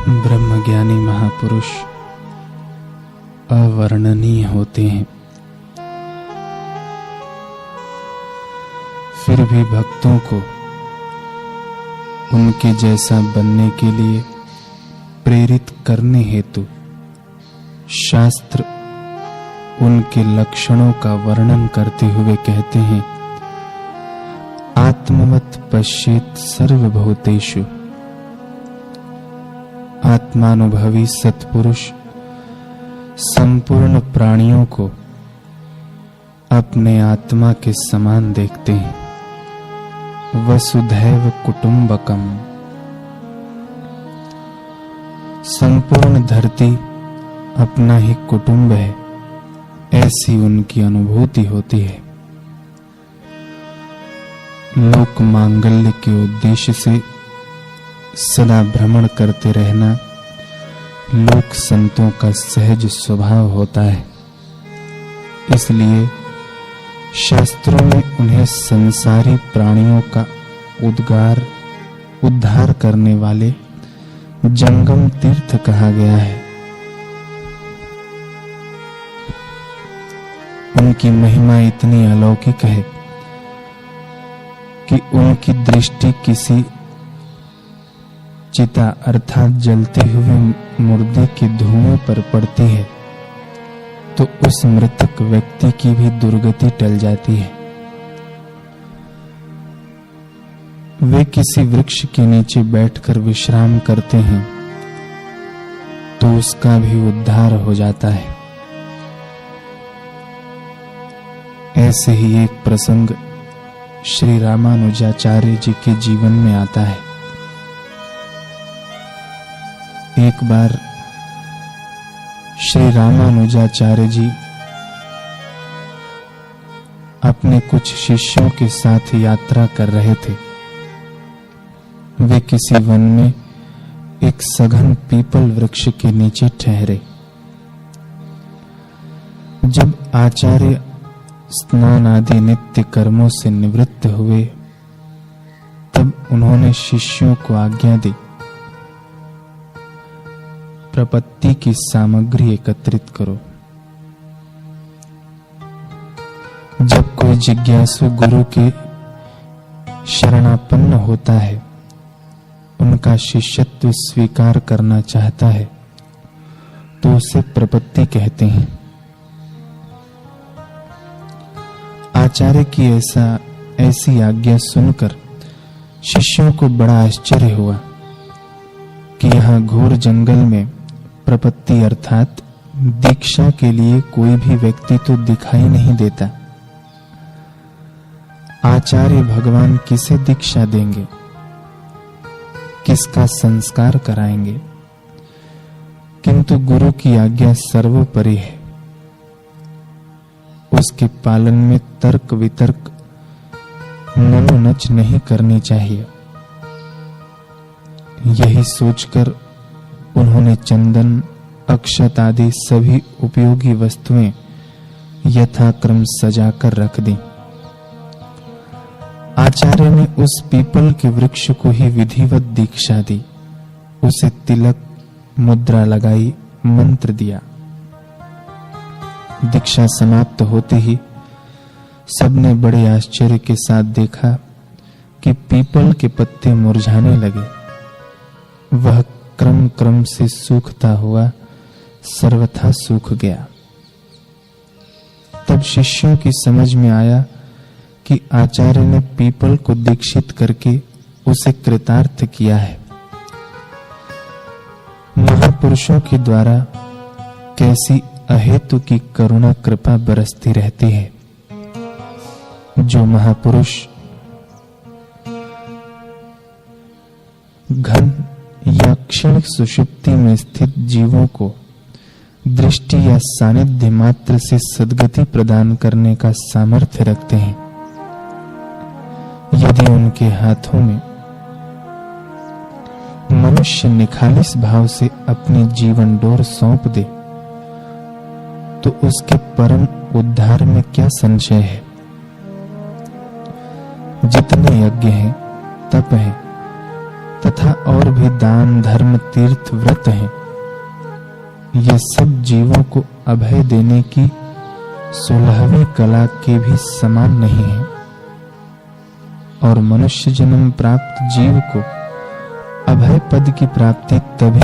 ब्रह्मज्ञानी महापुरुष अवर्णनीय होते हैं, फिर भी भक्तों को उनके जैसा बनने के लिए प्रेरित करने हेतु शास्त्र उनके लक्षणों का वर्णन करते हुए कहते हैं, आत्मवत् पश्येत सर्वभूतेषु। आत्मानुभवी सत्पुरुष संपूर्ण प्राणियों को अपने आत्मा के समान देखते हैं। वसुधैव कुटुंबकम। संपूर्ण धरती अपना ही कुटुंब है, ऐसी उनकी अनुभूति होती है। लोक मांगल्य के उद्देश्य से सदा भ्रमण करते रहना लोक संतों का सहज स्वभाव होता है। इसलिए शास्त्रों में उन्हें संसारी प्राणियों का उद्धार करने वाले जंगम तीर्थ कहा गया है। उनकी महिमा इतनी अलौकिक है कि उनकी दृष्टि किसी चिता अर्थात जलते हुए मुर्दे के धुएं पर पड़ती है तो उस मृतक व्यक्ति की भी दुर्गति टल जाती है। वे किसी वृक्ष के नीचे बैठकर विश्राम करते हैं तो उसका भी उद्धार हो जाता है। ऐसे ही एक प्रसंग श्री रामानुजाचार्य जी के जीवन में आता है। एक बार श्री रामानुजाचार्य जी अपने कुछ शिष्यों के साथ यात्रा कर रहे थे। वे किसी वन में एक सघन पीपल वृक्ष के नीचे ठहरे। जब आचार्य स्नान आदि नित्य कर्मों से निवृत्त हुए तब उन्होंने शिष्यों को आज्ञा दी, प्रपत्ति की सामग्री एकत्रित करो। जब कोई जिज्ञासु गुरु के शरणापन्न होता है, उनका शिष्यत्व स्वीकार करना चाहता है तो उसे प्रपत्ति कहते हैं। आचार्य की ऐसी आज्ञा सुनकर शिष्यों को बड़ा आश्चर्य हुआ कि यहाँ घोर जंगल में प्रपत्ति अर्थात दीक्षा के लिए कोई भी व्यक्ति तो दिखाई नहीं देता। आचार्य भगवान किसे दीक्षा देंगे, किसका संस्कार कराएंगे? किंतु गुरु की आज्ञा सर्वोपरि है, उसके पालन में तर्क वितर्क नच नहीं करनी चाहिए। यही सोचकर उन्होंने चंदन, अक्षत आदि सभी उपयोगी वस्तुएं यथाक्रम सजाकर रख दी। आचार्य ने उस पीपल के वृक्ष को ही विधिवत दीक्षा दी, उसे तिलक मुद्रा लगाई, मंत्र दिया। दीक्षा समाप्त होते ही सबने बड़े आश्चर्य के साथ देखा कि पीपल के पत्ते मुरझाने लगे। वह क्रम क्रम से सूखता हुआ सर्वथा सूख गया। तब शिष्यों की समझ में आया कि आचार्य ने पीपल को दीक्षित करके उसे कृतार्थ किया है। महापुरुषों के द्वारा कैसी अहेतु की करुणा कृपा बरसती रहती है। जो महापुरुष घन या क्षणिक सुषुप्ति में स्थित जीवों को दृष्टि या सानिध्य मात्र से सद्गति प्रदान करने का सामर्थ्य रखते हैं, यदि उनके हाथों में मनुष्य निखालिस भाव से अपनी जीवन डोर सौंप दे तो उसके परम उद्धार में क्या संशय है। जितने यज्ञ हैं, तप हैं, तथा और भी दान धर्म तीर्थ व्रत हैं, ये सब जीवों को अभय देने की 16वीं कला के भी समान नहीं है। और मनुष्य जन्म प्राप्त जीव को अभय पद की प्राप्ति तभी